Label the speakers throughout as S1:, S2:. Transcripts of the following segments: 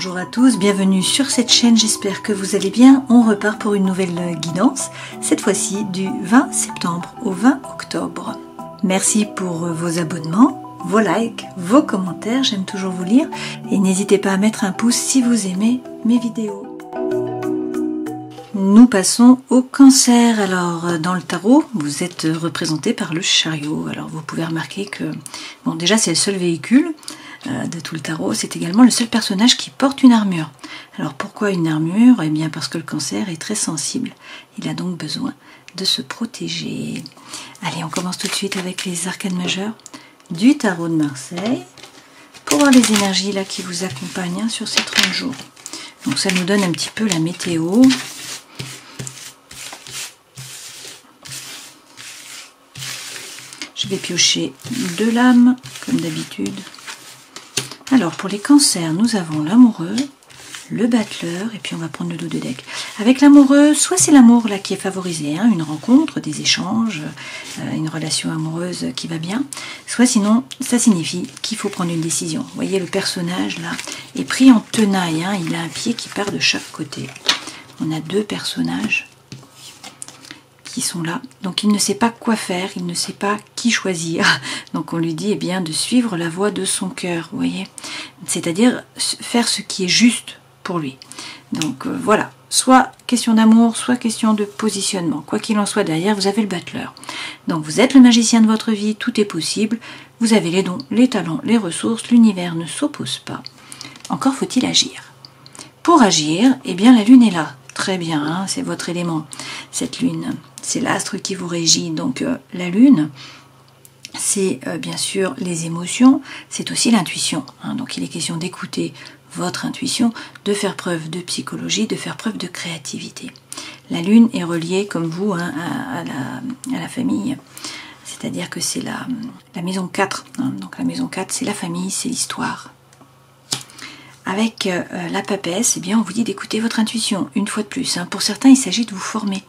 S1: Bonjour à tous, bienvenue sur cette chaîne, j'espère que vous allez bien. On repart pour une nouvelle guidance, cette fois-ci du 20 septembre au 20 octobre. Merci pour vos abonnements, vos likes, vos commentaires, j'aime toujours vous lire. Et n'hésitez pas à mettre un pouce si vous aimez mes vidéos. Nous passons au cancer. Alors dans le tarot, vous êtes représenté par le chariot. Alors vous pouvez remarquer que, bon déjà c'est le seul véhicule de tout le tarot, c'est également le seul personnage qui porte une armure. Alors pourquoi une armure? Eh bien parce que le cancer est très sensible. Il a donc besoin de se protéger. Allez, on commence tout de suite avec les arcanes majeures du tarot de Marseille pour voir les énergies là qui vous accompagnent sur ces 30 jours. Donc ça nous donne un petit peu la météo. Je vais piocher 2 lames comme d'habitude. Alors pour les cancers, nous avons l'amoureux, le battleur, et puis on va prendre le dos de deck. Avec l'amoureux, soit c'est l'amour là qui est favorisé, hein, une rencontre, des échanges, une relation amoureuse qui va bien, soit sinon ça signifie qu'il faut prendre une décision. Vous voyez, le personnage là est pris en tenaille, hein, il a un pied qui part de chaque côté. On a 2 personnages qui sont là, donc il ne sait pas quoi faire, il ne sait pas qui choisir, donc on lui dit eh bien de suivre la voie de son cœur, vous voyez, c'est-à-dire faire ce qui est juste pour lui. Donc voilà, soit question d'amour, soit question de positionnement, quoi qu'il en soit, derrière vous avez le battleur. Donc vous êtes le magicien de votre vie, tout est possible, vous avez les dons, les talents, les ressources, l'univers ne s'oppose pas, encore faut-il agir. Pour agir, eh bien la lune est là. Très bien, hein, c'est votre élément, cette lune. C'est l'astre qui vous régit. Donc la lune, c'est bien sûr les émotions, c'est aussi l'intuition. Hein, donc il est question d'écouter votre intuition, de faire preuve de psychologie, de faire preuve de créativité. La lune est reliée, comme vous, hein, à la famille. C'est-à-dire que c'est la maison 4. Hein, donc la maison 4, c'est la famille, c'est l'histoire. Avec la papesse, eh bien, on vous dit d'écouter votre intuition, une fois de plus. Hein. Pour certains, il s'agit de vous former,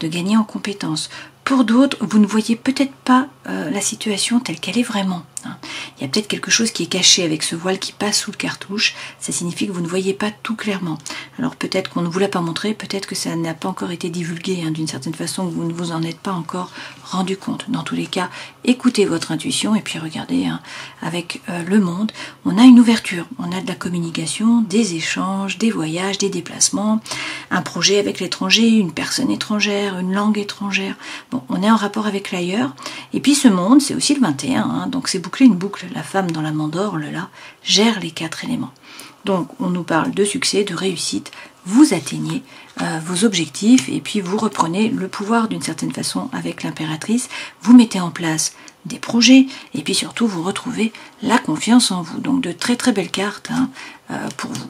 S1: de gagner en compétences. Pour d'autres, vous ne voyez peut-être pas la situation telle qu'elle est vraiment. Hein. Il y a peut-être quelque chose qui est caché avec ce voile qui passe sous le cartouche. Ça signifie que vous ne voyez pas tout clairement. Alors peut-être qu'on ne vous l'a pas montré, peut-être que ça n'a pas encore été divulgué, hein, d'une certaine façon, que vous ne vous en êtes pas encore rendu compte. Dans tous les cas, écoutez votre intuition et puis regardez, hein, avec le monde, on a une ouverture, on a de la communication, des échanges, des voyages, des déplacements, un projet avec l'étranger, une personne étrangère, une langue étrangère. Bon, on est en rapport avec l'ailleurs. Et puis ce monde, c'est aussi le 21, hein, donc c'est boucler une boucle. La femme dans la mandorle, là, gère les 4 éléments. Donc on nous parle de succès, de réussite, vous atteignez vos objectifs et puis vous reprenez le pouvoir d'une certaine façon avec l'impératrice, vous mettez en place des projets et puis surtout vous retrouvez la confiance en vous. Donc de très très belles cartes, hein, pour vous.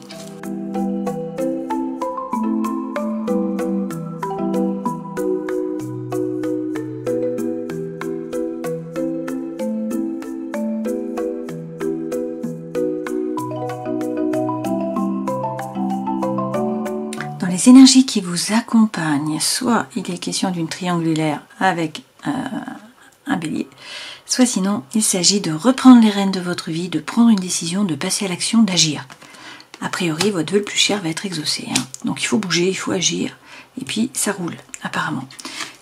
S1: Les énergies qui vous accompagnent, soit il est question d'une triangulaire avec un bélier, soit sinon il s'agit de reprendre les rênes de votre vie, de prendre une décision, de passer à l'action, d'agir. A priori, votre vœu le plus cher va être exaucé. Hein. Donc il faut bouger, il faut agir, et puis ça roule, apparemment.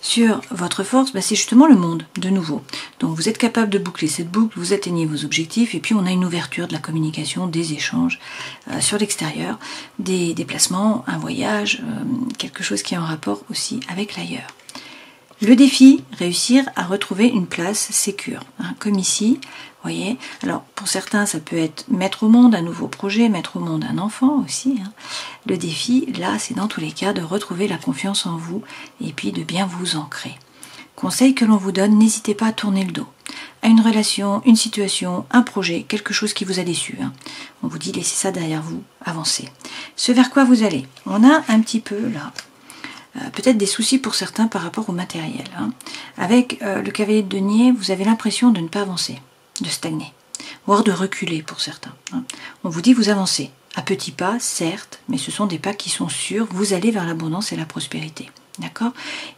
S1: Sur votre force, bah, c'est justement le monde, de nouveau. Donc vous êtes capable de boucler cette boucle, vous atteignez vos objectifs, et puis on a une ouverture de la communication, des échanges sur l'extérieur, des déplacements, un voyage, quelque chose qui est en rapport aussi avec l'ailleurs. Le défi, réussir à retrouver une place sécure, hein, comme ici, vous voyez. Alors pour certains, ça peut être mettre au monde un nouveau projet, mettre au monde un enfant aussi. Hein. Le défi, là, c'est dans tous les cas de retrouver la confiance en vous et puis de bien vous ancrer. Conseil que l'on vous donne, n'hésitez pas à tourner le dos à une relation, une situation, un projet, quelque chose qui vous a déçu. Hein. On vous dit laissez ça derrière vous, avancez. Ce vers quoi vous allez, on a un petit peu là, peut-être des soucis pour certains par rapport au matériel. Hein. Avec le cavalier de denier, vous avez l'impression de ne pas avancer, de stagner, voire de reculer pour certains. Hein. On vous dit vous avancez, à petits pas, certes, mais ce sont des pas qui sont sûrs, vous allez vers l'abondance et la prospérité. D'accord?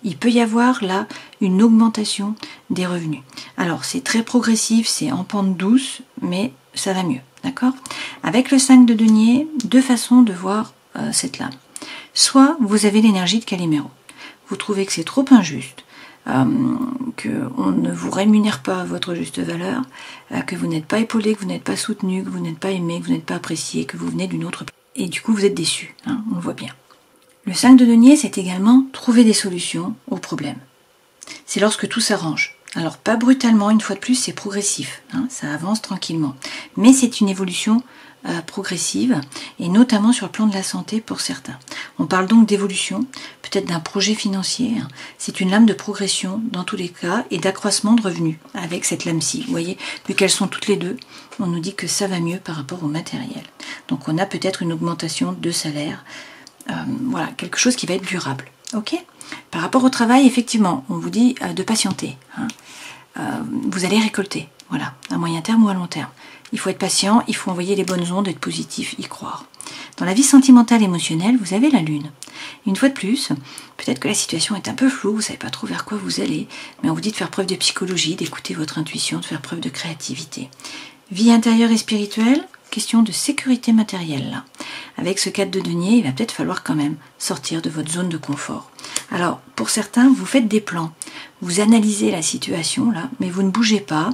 S1: Il peut y avoir là une augmentation des revenus. Alors c'est très progressif, c'est en pente douce, mais ça va mieux. D'accord? Avec le 5 de denier, deux façons de voir cette lame. Soit vous avez l'énergie de Calimero. Vous trouvez que c'est trop injuste, qu'on ne vous rémunère pas à votre juste valeur, que vous n'êtes pas épaulé, que vous n'êtes pas soutenu, que vous n'êtes pas aimé, que vous n'êtes pas apprécié, que vous venez d'une autre... Et du coup, vous êtes déçu, hein, on le voit bien. Le 5 de denier, c'est également trouver des solutions aux problèmes. C'est lorsque tout s'arrange. Alors, pas brutalement, une fois de plus, c'est progressif, hein, ça avance tranquillement. Mais c'est une évolution progressive, et notamment sur le plan de la santé pour certains. On parle donc d'évolution, peut-être d'un projet financier. Hein. C'est une lame de progression dans tous les cas, et d'accroissement de revenus avec cette lame-ci. Vous voyez, vu qu'elles sont toutes les deux, on nous dit que ça va mieux par rapport au matériel. Donc on a peut-être une augmentation de salaire, voilà, quelque chose qui va être durable. Ok ? Par rapport au travail, effectivement, on vous dit de patienter. Hein. Vous allez récolter, voilà, à moyen terme ou à long terme. Il faut être patient, il faut envoyer les bonnes ondes, être positif, y croire. Dans la vie sentimentale, émotionnelle, vous avez la lune. Une fois de plus, peut-être que la situation est un peu floue, vous ne savez pas trop vers quoi vous allez, mais on vous dit de faire preuve de psychologie, d'écouter votre intuition, de faire preuve de créativité. Vie intérieure et spirituelle, question de sécurité matérielle là. Avec ce 4 de denier, il va peut-être falloir quand même sortir de votre zone de confort. Alors, pour certains, vous faites des plans, vous analysez la situation là, mais vous ne bougez pas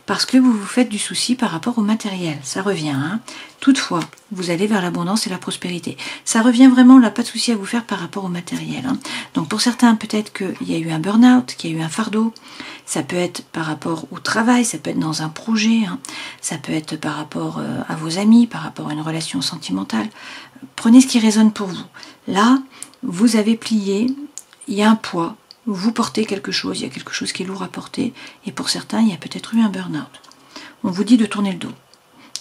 S1: parce que vous vous faites du souci par rapport au matériel. Ça revient, hein. Toutefois, vous allez vers l'abondance et la prospérité. Ça revient vraiment là, pas de souci à vous faire par rapport au matériel. Hein. Donc pour certains, peut-être qu'il y a eu un burn-out, qu'il y a eu un fardeau. Ça peut être par rapport au travail, ça peut être dans un projet, hein. Ça peut être par rapport à vos amis, par rapport à une relation sentimentale. Prenez ce qui résonne pour vous. Là, vous avez plié, il y a un poids, vous portez quelque chose, il y a quelque chose qui est lourd à porter, et pour certains, il y a peut-être eu un burn-out. On vous dit de tourner le dos,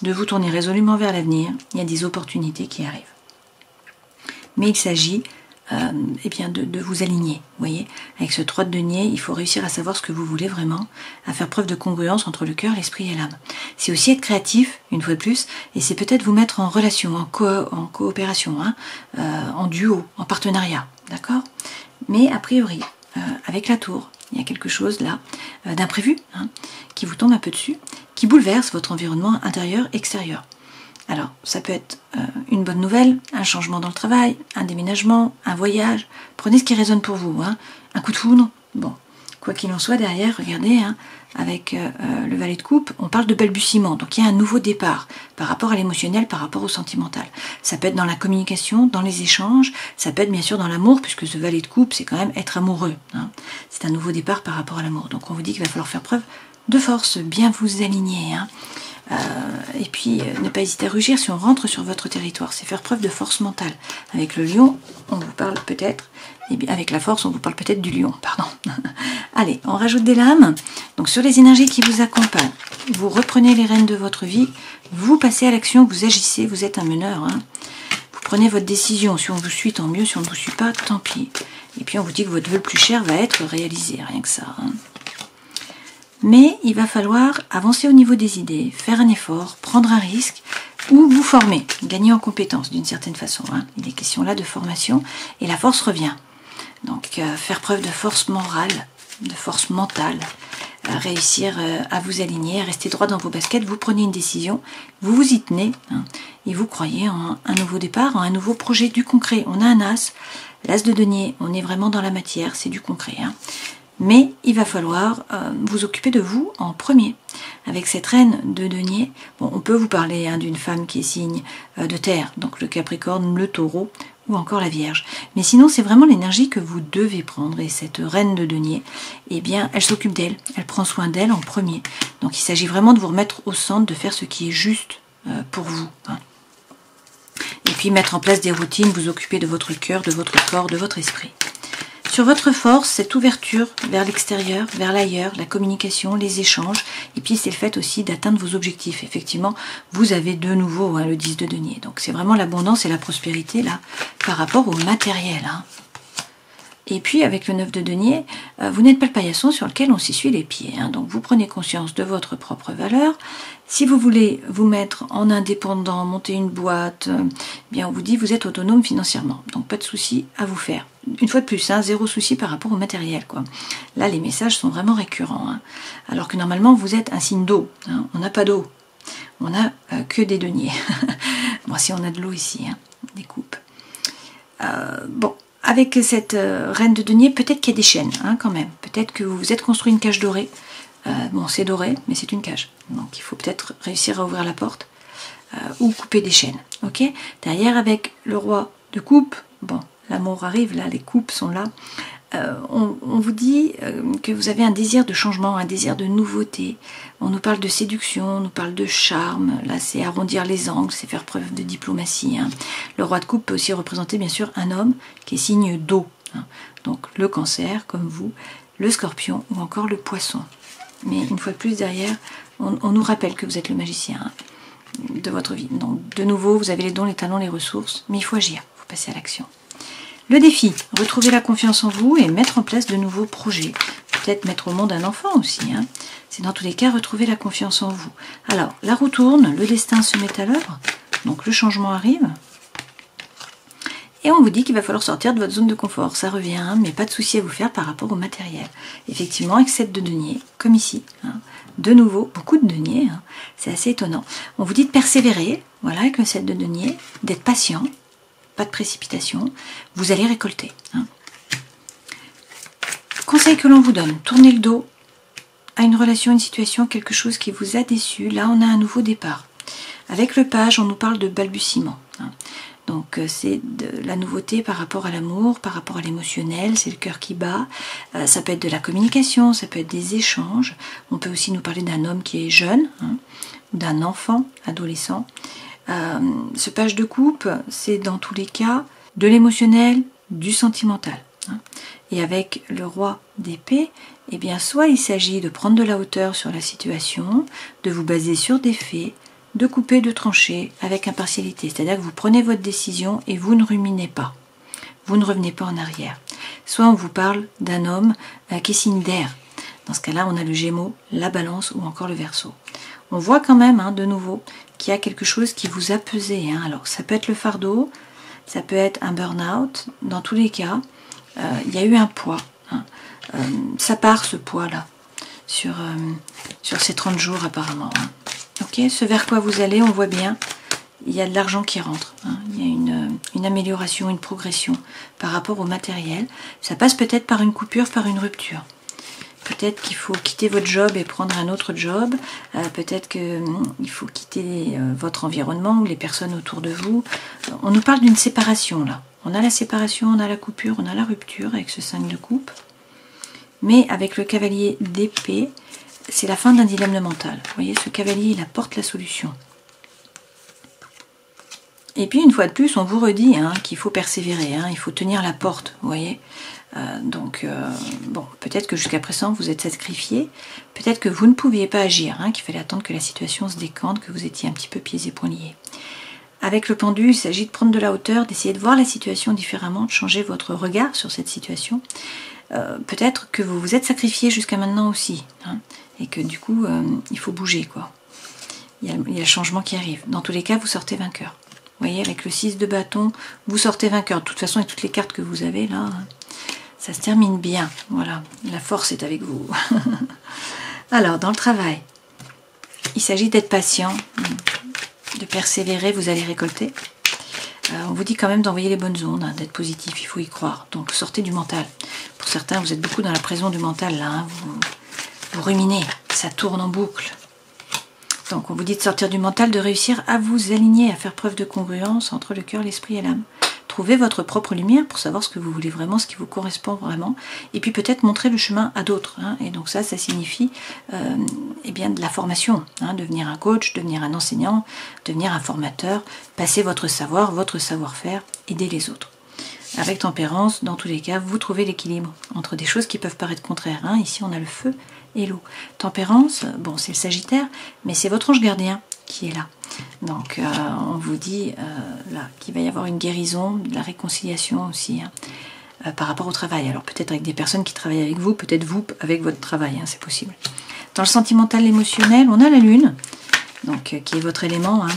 S1: de vous tourner résolument vers l'avenir, il y a des opportunités qui arrivent. Mais il s'agit eh bien de vous aligner, vous voyez. Avec ce 3 de denier, il faut réussir à savoir ce que vous voulez vraiment, à faire preuve de congruence entre le cœur, l'esprit et l'âme. C'est aussi être créatif, une fois de plus, et c'est peut-être vous mettre en relation, en coopération, hein, en duo, en partenariat, d'accord? Mais a priori, avec la tour, il y a quelque chose là d'imprévu, hein, qui vous tombe un peu dessus, qui bouleverse votre environnement intérieur, extérieur. Alors, ça peut être une bonne nouvelle, un changement dans le travail, un déménagement, un voyage. Prenez ce qui résonne pour vous, hein. Un coup de foudre. Bon, quoi qu'il en soit, derrière, regardez, hein, avec le valet de coupe, on parle de balbutiement. Donc, il y a un nouveau départ par rapport à l'émotionnel, par rapport au sentimental. Ça peut être dans la communication, dans les échanges. Ça peut être bien sûr dans l'amour, puisque ce valet de coupe, c'est quand même être amoureux. Hein. C'est un nouveau départ par rapport à l'amour. Donc, on vous dit qu'il va falloir faire preuve de force, bien vous aligner, hein. Et puis ne pas hésiter à rugir si on rentre sur votre territoire, c'est faire preuve de force mentale. Avec le lion, on vous parle peut-être, et bien avec la force, on vous parle peut-être du lion, pardon. Allez, on rajoute des lames. Donc sur les énergies qui vous accompagnent, vous reprenez les rênes de votre vie, vous passez à l'action, vous agissez, vous êtes un meneur. Hein. Vous prenez votre décision, si on vous suit, tant mieux, si on ne vous suit pas, tant pis. Et puis on vous dit que votre vœu le plus cher va être réalisé, rien que ça. Hein. Mais il va falloir avancer au niveau des idées, faire un effort, prendre un risque ou vous former, gagner en compétences d'une certaine façon. Hein. Il est question là de formation et la force revient. Donc faire preuve de force morale, de force mentale, réussir à vous aligner, à rester droit dans vos baskets, vous prenez une décision, vous vous y tenez hein, et vous croyez en un nouveau départ, en un nouveau projet, du concret. On a un as, l'as de denier, on est vraiment dans la matière, c'est du concret. Hein. Mais il va falloir vous occuper de vous en premier. Avec cette reine de denier, bon, on peut vous parler hein, d'une femme qui est signe de terre, donc le Capricorne, le Taureau ou encore la Vierge. Mais sinon, c'est vraiment l'énergie que vous devez prendre. Et cette reine de denier, eh bien, elle s'occupe d'elle, elle prend soin d'elle en premier. Donc il s'agit vraiment de vous remettre au centre, de faire ce qui est juste pour vous. Hein. Et puis mettre en place des routines, vous occuper de votre cœur, de votre corps, de votre esprit. Sur votre force, cette ouverture vers l'extérieur, vers l'ailleurs, la communication, les échanges, et puis c'est le fait aussi d'atteindre vos objectifs. Effectivement, vous avez de nouveau hein, le 10 de denier. Donc c'est vraiment l'abondance et la prospérité là par rapport au matériel. Hein. Et puis avec le 9 de denier, vous n'êtes pas le paillasson sur lequel on s'essuie les pieds. Hein. Donc vous prenez conscience de votre propre valeur. Si vous voulez vous mettre en indépendant, monter une boîte, bien on vous dit vous êtes autonome financièrement. Donc pas de souci à vous faire. Une fois de plus, hein, zéro souci par rapport au matériel. Quoi. Là, les messages sont vraiment récurrents. Hein. Alors que normalement, vous êtes un signe d'eau. Hein. On n'a pas d'eau. On n'a que des deniers. Bon, si on a de l'eau ici, hein, des coupes. Bon, avec cette reine de denier, peut-être qu'il y a des chaînes, hein, quand même. Peut-être que vous vous êtes construit une cage dorée. Bon, c'est doré, mais c'est une cage. Donc, il faut peut-être réussir à ouvrir la porte ou couper des chaînes. Ok. Derrière, avec le roi de coupe, bon, l'amour arrive, là, les coupes sont là. On vous dit que vous avez un désir de changement, un désir de nouveauté. On nous parle de séduction, on nous parle de charme. Là, c'est arrondir les angles, c'est faire preuve de diplomatie. Hein. Le roi de coupe peut aussi représenter, bien sûr, un homme qui est signe d'eau. Hein. Donc, le cancer, comme vous, le scorpion ou encore le poisson. Mais une fois de plus, derrière, on nous rappelle que vous êtes le magicien, hein, de votre vie. Donc, de nouveau, vous avez les dons, les talents, les ressources, mais il faut agir, il faut passer à l'action. Le défi, retrouver la confiance en vous et mettre en place de nouveaux projets. Peut-être mettre au monde un enfant aussi. Hein. C'est dans tous les cas retrouver la confiance en vous. Alors, la roue tourne, le destin se met à l'œuvre, donc le changement arrive. Et on vous dit qu'il va falloir sortir de votre zone de confort. Ça revient, hein, mais pas de souci à vous faire par rapport au matériel. Effectivement, avec 7 de denier, comme ici. Hein. De nouveau, beaucoup de deniers, hein. C'est assez étonnant. On vous dit de persévérer, voilà, avec le 7 de denier, d'être patient. Pas de précipitation, vous allez récolter. Hein. Conseil que l'on vous donne, tournez le dos à une relation, une situation, quelque chose qui vous a déçu. Là, on a un nouveau départ. Avec le page, on nous parle de balbutiement. Hein. Donc, c'est de la nouveauté par rapport à l'amour, par rapport à l'émotionnel, c'est le cœur qui bat. Ça peut être de la communication, ça peut être des échanges. On peut aussi nous parler d'un homme qui est jeune, hein, d'un enfant, adolescent. Ce page de coupe, c'est dans tous les cas de l'émotionnel, du sentimental. Hein. Et avec le roi d'épée, eh bien, soit il s'agit de prendre de la hauteur sur la situation, de vous baser sur des faits, de couper, de trancher avec impartialité. C'est-à-dire que vous prenez votre décision et vous ne ruminez pas. Vous ne revenez pas en arrière. Soit on vous parle d'un homme qui est signe d'air. Dans ce cas-là, on a le Gémeaux, la Balance ou encore le Verseau. On voit quand même, hein, de nouveau, qu'il y a quelque chose qui vous a pesé. Hein. Alors, ça peut être le fardeau, ça peut être un burn-out. Dans tous les cas, il y a eu un poids. Hein. Ça part, ce poids-là, sur ces 30 jours, apparemment. Hein. Ok, ce vers quoi vous allez, on voit bien, il y a de l'argent qui rentre. Hein. Il y a une amélioration, une progression par rapport au matériel. Ça passe peut-être par une coupure, par une rupture. Peut-être qu'il faut quitter votre job et prendre un autre job. Peut-être qu'il faut quitter votre environnement ou les personnes autour de vous. On nous parle d'une séparation là. On a la séparation, on a la coupure, on a la rupture avec ce 5 de coupe. Mais avec le cavalier d'épée, c'est la fin d'un dilemme mental. Vous voyez, ce cavalier, il apporte la solution. Et puis, une fois de plus, on vous redit, hein, qu'il faut persévérer, hein, il faut tenir la porte, vous voyez. Bon, peut-être que jusqu'à présent, vous êtes sacrifié. Peut-être que vous ne pouviez pas agir, hein, qu'il fallait attendre que la situation se décante, que vous étiez un petit peu pieds et poings liés. Avec le pendu, il s'agit de prendre de la hauteur, d'essayer de voir la situation différemment, de changer votre regard sur cette situation. Peut-être que vous vous êtes sacrifié jusqu'à maintenant aussi, hein, et que du coup, il faut bouger, quoi. Il y a le changement qui arrive. Dans tous les cas, vous sortez vainqueur. Vous voyez, avec le 6 de bâton, vous sortez vainqueur. De toute façon, avec toutes les cartes que vous avez là, ça se termine bien. Voilà, la force est avec vous. Alors, dans le travail, il s'agit d'être patient, de persévérer, vous allez récolter. On vous dit quand même d'envoyer les bonnes ondes, hein, d'être positif, il faut y croire. Donc, sortez du mental. Pour certains, vous êtes beaucoup dans la prison du mental, là. Hein, vous ruminez, ça tourne en boucle. Donc, on vous dit de sortir du mental, de réussir à vous aligner, à faire preuve de congruence entre le cœur, l'esprit et l'âme. Trouvez votre propre lumière pour savoir ce que vous voulez vraiment, ce qui vous correspond vraiment. Et puis peut-être montrer le chemin à d'autres. Hein. Et donc ça signifie eh bien de la formation. Hein. Devenir un coach, devenir un enseignant, devenir un formateur, passer votre savoir, votre savoir-faire, aider les autres. Avec tempérance, dans tous les cas, vous trouvez l'équilibre entre des choses qui peuvent paraître contraires. Hein. Ici, on a le feu et l'eau. Tempérance, bon, c'est le Sagittaire, mais c'est votre ange gardien qui est là. Donc, on vous dit là qu'il va y avoir une guérison, de la réconciliation aussi, hein, par rapport au travail. Alors, peut-être avec des personnes qui travaillent avec vous, peut-être vous avec votre travail, hein, c'est possible. Dans le sentimental, l'émotionnel, on a la lune, donc qui est votre élément, hein.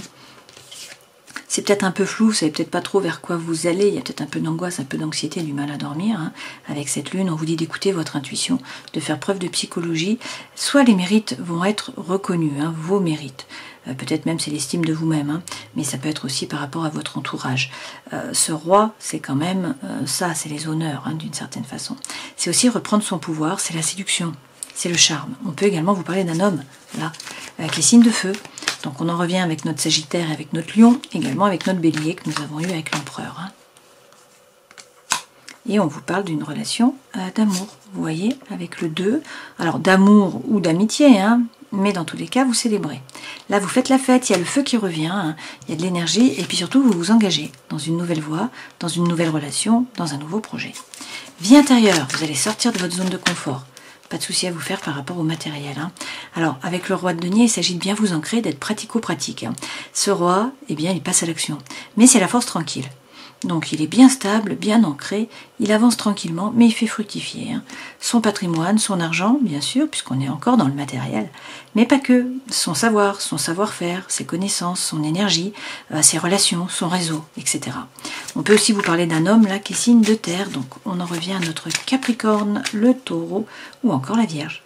S1: C'est peut-être un peu flou, vous ne savez peut-être pas trop vers quoi vous allez, il y a peut-être un peu d'angoisse, un peu d'anxiété, du mal à dormir. Hein. Avec cette lune, on vous dit d'écouter votre intuition, de faire preuve de psychologie. Soit les mérites vont être reconnus, hein, vos mérites. peut-être même c'est l'estime de vous-même, hein, mais ça peut être aussi par rapport à votre entourage. Ce roi, c'est quand même ça, c'est les honneurs, hein, d'une certaine façon. C'est aussi reprendre son pouvoir, c'est la séduction, c'est le charme. On peut également vous parler d'un homme, là, qui est signe de feu. Donc on en revient avec notre Sagittaire et avec notre Lion, également avec notre Bélier que nous avons eu avec l'Empereur. Hein. Et on vous parle d'une relation d'amour, vous voyez, avec le 2. Alors d'amour ou d'amitié, hein, mais dans tous les cas, vous célébrez. Là, vous faites la fête, il y a le feu qui revient, hein, il y a de l'énergie, et puis surtout, vous vous engagez dans une nouvelle voie, dans une nouvelle relation, dans un nouveau projet. Vie intérieure, vous allez sortir de votre zone de confort. Pas de souci à vous faire par rapport au matériel. Hein. Alors, avec le roi de denier, il s'agit de bien vous ancrer, d'être pratico-pratique. Hein. Ce roi, eh bien, il passe à l'action. Mais c'est la force tranquille. Donc il est bien stable, bien ancré, il avance tranquillement, mais il fait fructifier. Hein. Son patrimoine, son argent, bien sûr, puisqu'on est encore dans le matériel, mais pas que. Son savoir, son savoir-faire, ses connaissances, son énergie, ses relations, son réseau, etc. On peut aussi vous parler d'un homme là qui est signe de terre, donc on en revient à notre Capricorne, le Taureau ou encore la Vierge.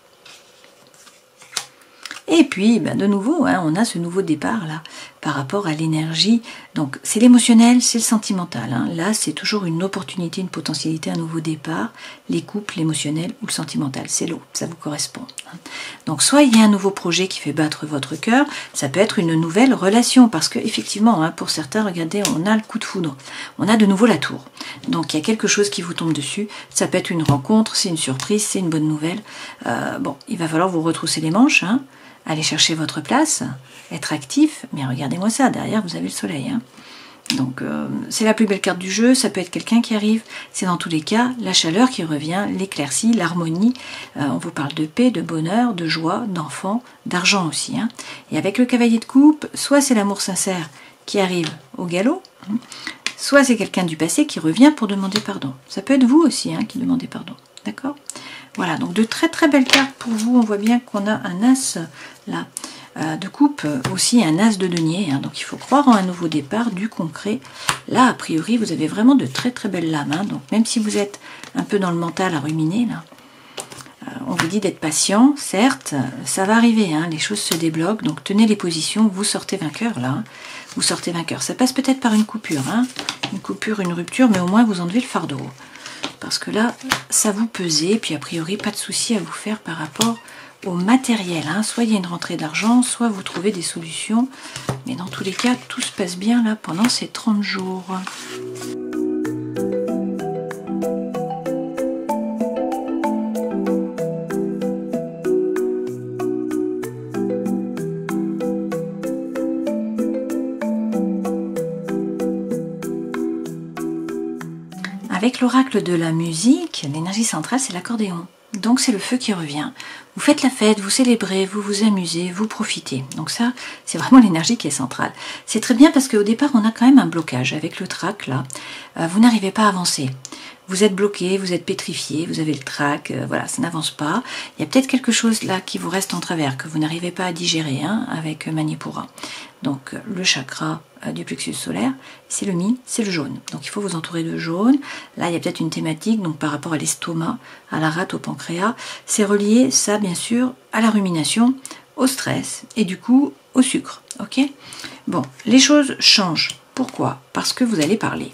S1: Et puis, ben de nouveau, hein, on a ce nouveau départ là, par rapport à l'énergie. Donc, c'est l'émotionnel, c'est le sentimental. Hein. Là, c'est toujours une opportunité, une potentialité, un nouveau départ. Les couples, l'émotionnel ou le sentimental, c'est l'eau, ça vous correspond. Hein. Donc, soit il y a un nouveau projet qui fait battre votre cœur, ça peut être une nouvelle relation, parce que effectivement, hein, pour certains, regardez, on a le coup de foudre. On a de nouveau la tour. Donc, il y a quelque chose qui vous tombe dessus. Ça peut être une rencontre, c'est une surprise, c'est une bonne nouvelle. Bon, il va falloir vous retrousser les manches, hein. Aller chercher votre place, être actif, mais regardez-moi ça, derrière vous avez le soleil. Hein. Donc c'est la plus belle carte du jeu, ça peut être quelqu'un qui arrive, c'est dans tous les cas la chaleur qui revient, l'éclaircie, l'harmonie, on vous parle de paix, de bonheur, de joie, d'enfant, d'argent aussi. Hein. Et avec le cavalier de coupe, soit c'est l'amour sincère qui arrive au galop, hein, soit c'est quelqu'un du passé qui revient pour demander pardon. Ça peut être vous aussi hein, qui demandez pardon, d'accord ? Voilà, donc de très très belles cartes pour vous. On voit bien qu'on a un as là de coupe, aussi un as de denier. Hein, donc il faut croire en un nouveau départ, du concret. Là, a priori, vous avez vraiment de très très belles lames. Hein, donc même si vous êtes un peu dans le mental à ruminer, là, on vous dit d'être patient. Certes, ça va arriver, hein, les choses se débloquent. Donc tenez les positions, vous sortez vainqueur là. Hein, vous sortez vainqueur. Ça passe peut-être par une coupure, hein, une coupure, une rupture, mais au moins vous enlevez le fardeau. Parce que là, ça vous pesait, puis a priori, pas de souci à vous faire par rapport au matériel. Hein. Soit il y a une rentrée d'argent, soit vous trouvez des solutions. Mais dans tous les cas, tout se passe bien là pendant ces 30 jours. Avec l'oracle de la musique, l'énergie centrale, c'est l'accordéon. Donc c'est le feu qui revient. Vous faites la fête, vous célébrez, vous vous amusez, vous profitez. Donc ça, c'est vraiment l'énergie qui est centrale. C'est très bien parce qu'au départ, on a quand même un blocage. Avec le trac, là, vous n'arrivez pas à avancer. Vous êtes bloqué, vous êtes pétrifié, vous avez le trac, voilà, ça n'avance pas. Il y a peut-être quelque chose là qui vous reste en travers, que vous n'arrivez pas à digérer hein, avec Manipura. Donc le chakra du plexus solaire, c'est le mi, c'est le jaune. Donc il faut vous entourer de jaune. Là, il y a peut-être une thématique donc par rapport à l'estomac, à la rate, au pancréas. C'est relié, ça, bien sûr, à la rumination, au stress et du coup au sucre. Ok ? Bon, les choses changent. Pourquoi ? Parce que vous allez parler.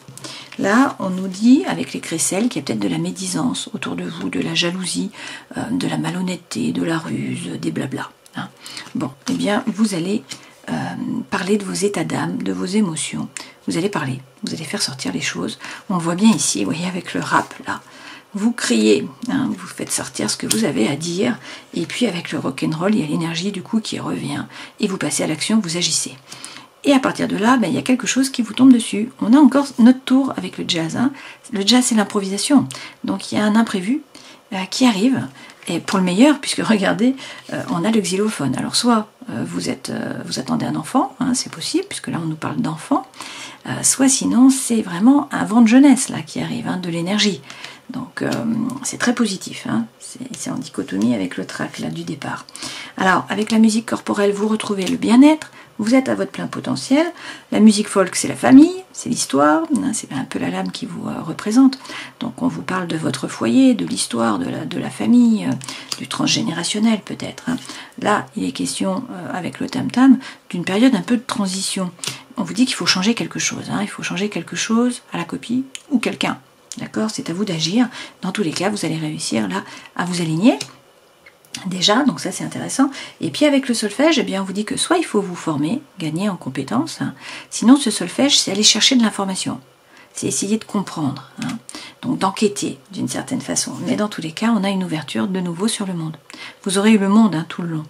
S1: Là, on nous dit, avec les crécelles, qu'il y a peut-être de la médisance autour de vous, de la jalousie, de la malhonnêteté, de la ruse, des blabla. Hein. Bon, eh bien, vous allez parler de vos états d'âme, de vos émotions. Vous allez parler, vous allez faire sortir les choses. On le voit bien ici, vous voyez, avec le rap, là. Vous criez, hein, vous faites sortir ce que vous avez à dire. Et puis, avec le rock'n'roll, il y a l'énergie, du coup, qui revient. Et vous passez à l'action, vous agissez. Et à partir de là, ben, il y a quelque chose qui vous tombe dessus. On a encore notre tour avec le jazz. Hein. Le jazz, c'est l'improvisation. Donc, il y a un imprévu qui arrive. Et pour le meilleur, puisque regardez, on a le xylophone. Alors, soit vous attendez un enfant, hein, c'est possible, puisque là, on nous parle d'enfant. Soit sinon, c'est vraiment un vent de jeunesse là qui arrive, hein, de l'énergie. Donc c'est très positif, hein. C'est en dichotomie avec le trac là du départ. Alors avec la musique corporelle, vous retrouvez le bien-être, vous êtes à votre plein potentiel. La musique folk, c'est la famille, c'est l'histoire, hein, c'est un peu la lame qui vous représente. Donc on vous parle de votre foyer, de l'histoire, de la famille, du transgénérationnel peut-être, hein. Là, il est question, avec le tam-tam, d'une période un peu de transition. On vous dit qu'il faut changer quelque chose, hein. Il faut changer quelque chose à la copie ou quelqu'un. D'accord? C'est à vous d'agir. Dans tous les cas, vous allez réussir là à vous aligner. Déjà, donc ça c'est intéressant. Et puis avec le solfège, eh bien on vous dit que soit il faut vous former, gagner en compétences, hein. Sinon ce solfège, c'est aller chercher de l'information. C'est essayer de comprendre, hein. Donc d'enquêter d'une certaine façon. Mais dans tous les cas, on a une ouverture de nouveau sur le monde. Vous aurez eu le monde, hein, tout le long.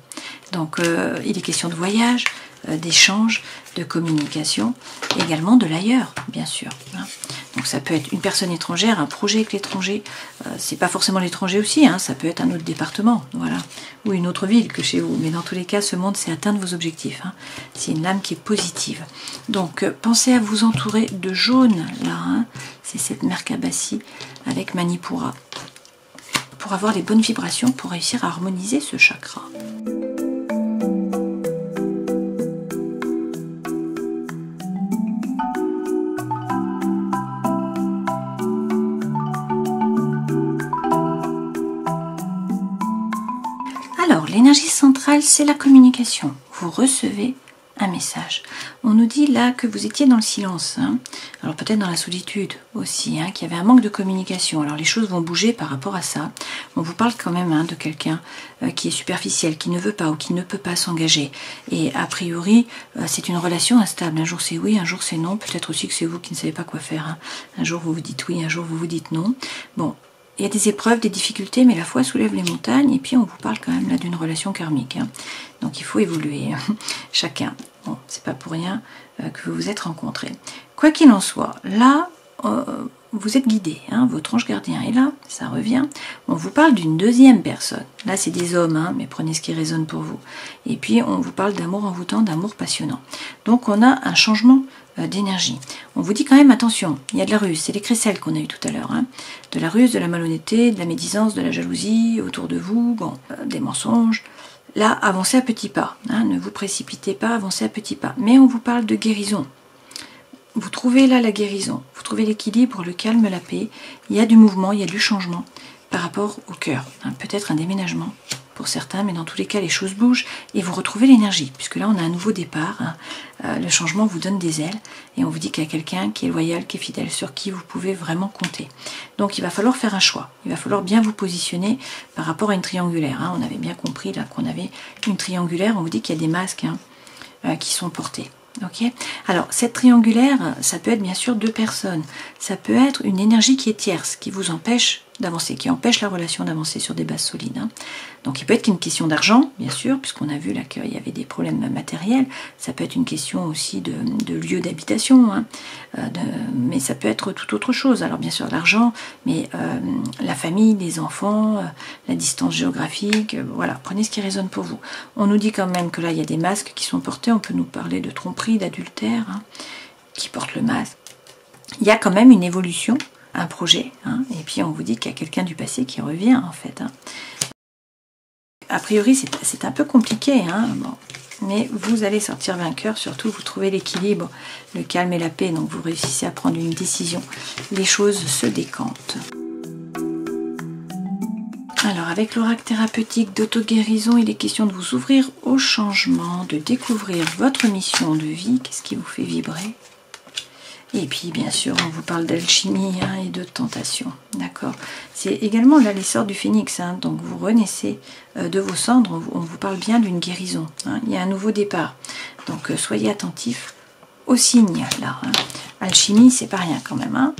S1: Donc il est question de voyage, d'échange, de communication, également de l'ailleurs, bien sûr, hein. Donc ça peut être une personne étrangère, un projet avec l'étranger, c'est pas forcément l'étranger aussi, hein, ça peut être un autre département, voilà, ou une autre ville que chez vous, mais dans tous les cas, ce monde, c'est atteindre vos objectifs, hein. C'est une lame qui est positive. Donc pensez à vous entourer de jaune, là, hein. C'est cette Merkabasi avec Manipura, pour avoir les bonnes vibrations, pour réussir à harmoniser ce chakra. Alors, l'énergie centrale, c'est la communication. Vous recevez un message. On nous dit là que vous étiez dans le silence, hein. Alors peut-être dans la solitude aussi, hein, qu'il y avait un manque de communication. Alors les choses vont bouger par rapport à ça. On vous parle quand même, hein, de quelqu'un qui est superficiel, qui ne veut pas ou qui ne peut pas s'engager. Et a priori, c'est une relation instable. Un jour c'est oui, un jour c'est non. Peut-être aussi que c'est vous qui ne savez pas quoi faire, hein. Un jour vous vous dites oui, un jour vous vous dites non. Bon. Il y a des épreuves, des difficultés, mais la foi soulève les montagnes. Et puis on vous parle quand même là d'une relation karmique, hein. Donc il faut évoluer, chacun. Bon, c'est pas pour rien que vous vous êtes rencontrés. Quoi qu'il en soit, là, vous êtes guidé, hein. Votre ange gardien est là, ça revient. On vous parle d'une deuxième personne. Là, c'est des hommes, hein, mais prenez ce qui résonne pour vous. Et puis on vous parle d'amour envoûtant, d'amour passionnant. Donc on a un changement d'énergie. On vous dit quand même attention, il y a de la ruse, c'est les crécelles qu'on a eu tout à l'heure, hein. De la ruse, de la malhonnêteté, de la médisance, de la jalousie autour de vous, bon, des mensonges. Là, avancez à petits pas, hein, ne vous précipitez pas, avancez à petits pas. Mais on vous parle de guérison. Vous trouvez là la guérison, vous trouvez l'équilibre, le calme, la paix. Il y a du mouvement, il y a du changement par rapport au cœur, hein. Peut-être un déménagement pour certains, mais dans tous les cas, les choses bougent et vous retrouvez l'énergie, puisque là, on a un nouveau départ, hein. Le changement vous donne des ailes et on vous dit qu'il y a quelqu'un qui est loyal, qui est fidèle, sur qui vous pouvez vraiment compter. Donc, il va falloir faire un choix. Il va falloir bien vous positionner par rapport à une triangulaire, hein. On avait bien compris là qu'on avait une triangulaire. On vous dit qu'il y a des masques, hein, qui sont portés. Ok. Alors, cette triangulaire, ça peut être bien sûr deux personnes. Ça peut être une énergie qui est tierce, qui vous empêche d'avancer, qui empêche la relation d'avancer sur des bases solides, hein. Donc il peut être qu'une question d'argent, bien sûr, puisqu'on a vu là qu'il y avait des problèmes matériels. Ça peut être une question aussi de lieu d'habitation, hein, mais ça peut être tout autre chose. Alors bien sûr l'argent, mais la famille, les enfants, la distance géographique, voilà, prenez ce qui résonne pour vous. On nous dit quand même que là il y a des masques qui sont portés, on peut nous parler de tromperie, d'adultère, hein, qui portent le masque. Il y a quand même une évolution, un projet, hein, et puis on vous dit qu'il y a quelqu'un du passé qui revient en fait, hein. A priori c'est un peu compliqué, hein, bon, mais vous allez sortir vainqueur, surtout vous trouvez l'équilibre, le calme et la paix, donc vous réussissez à prendre une décision, les choses se décantent. Alors avec l'oracle thérapeutique d'auto-guérison, il est question de vous ouvrir au changement, de découvrir votre mission de vie, qu'est-ce qui vous fait vibrer. Et puis, bien sûr, on vous parle d'alchimie, hein, et de tentation, d'accord. C'est également là l'essor du phénix, hein, donc vous renaissez de vos cendres, on vous parle bien d'une guérison, hein. Il y a un nouveau départ, donc soyez attentifs aux signes, là, hein. Alchimie, c'est pas rien quand même, hein.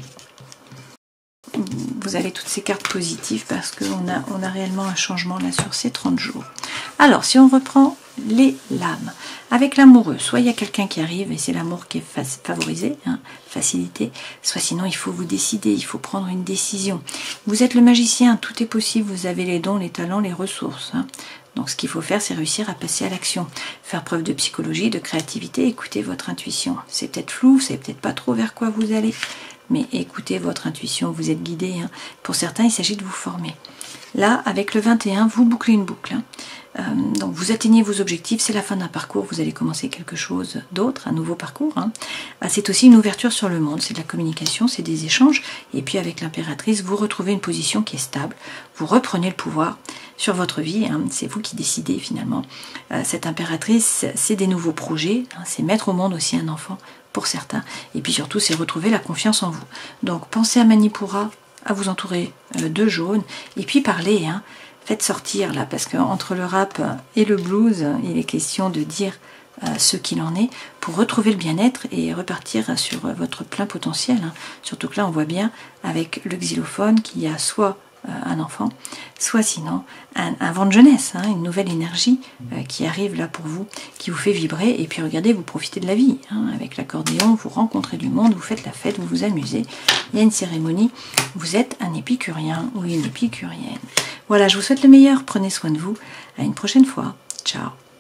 S1: Vous avez toutes ces cartes positives parce qu'on a réellement un changement là sur ces 30 jours. Alors, si on reprend les lames, avec l'amoureux, soit il y a quelqu'un qui arrive et c'est l'amour qui est favorisé, hein, facilité, soit sinon il faut vous décider, il faut prendre une décision. Vous êtes le magicien, tout est possible, vous avez les dons, les talents, les ressources, hein. Donc ce qu'il faut faire, c'est réussir à passer à l'action, faire preuve de psychologie, de créativité, écouter votre intuition. C'est peut-être flou, c'est peut-être pas trop vers quoi vous allez, mais écoutez votre intuition, vous êtes guidé. Hein. Pour certains, il s'agit de vous former. Là, avec le 21, vous bouclez une boucle. Hein. Donc vous atteignez vos objectifs, c'est la fin d'un parcours, vous allez commencer quelque chose d'autre, un nouveau parcours. Hein. C'est aussi une ouverture sur le monde, c'est de la communication, c'est des échanges. Et puis avec l'impératrice, vous retrouvez une position qui est stable, vous reprenez le pouvoir sur votre vie, hein. C'est vous qui décidez finalement. Cette impératrice, c'est des nouveaux projets, hein. C'est mettre au monde aussi un enfant pour certains. Et puis surtout, c'est retrouver la confiance en vous. Donc pensez à Manipura, à vous entourer de jaune, et puis parlez, hein. Faites sortir là, parce qu'entre le rap et le blues, il est question de dire ce qu'il en est pour retrouver le bien-être et repartir sur votre plein potentiel. Hein. Surtout que là, on voit bien avec le xylophone qu'il y a soit un enfant, soit sinon un vent de jeunesse, hein, une nouvelle énergie qui arrive là pour vous, qui vous fait vibrer. Et puis regardez, vous profitez de la vie. Hein, avec l'accordéon, vous rencontrez du monde, vous faites la fête, vous vous amusez. Il y a une cérémonie, vous êtes un épicurien ou une épicurienne. Voilà, je vous souhaite le meilleur, prenez soin de vous, à une prochaine fois, ciao.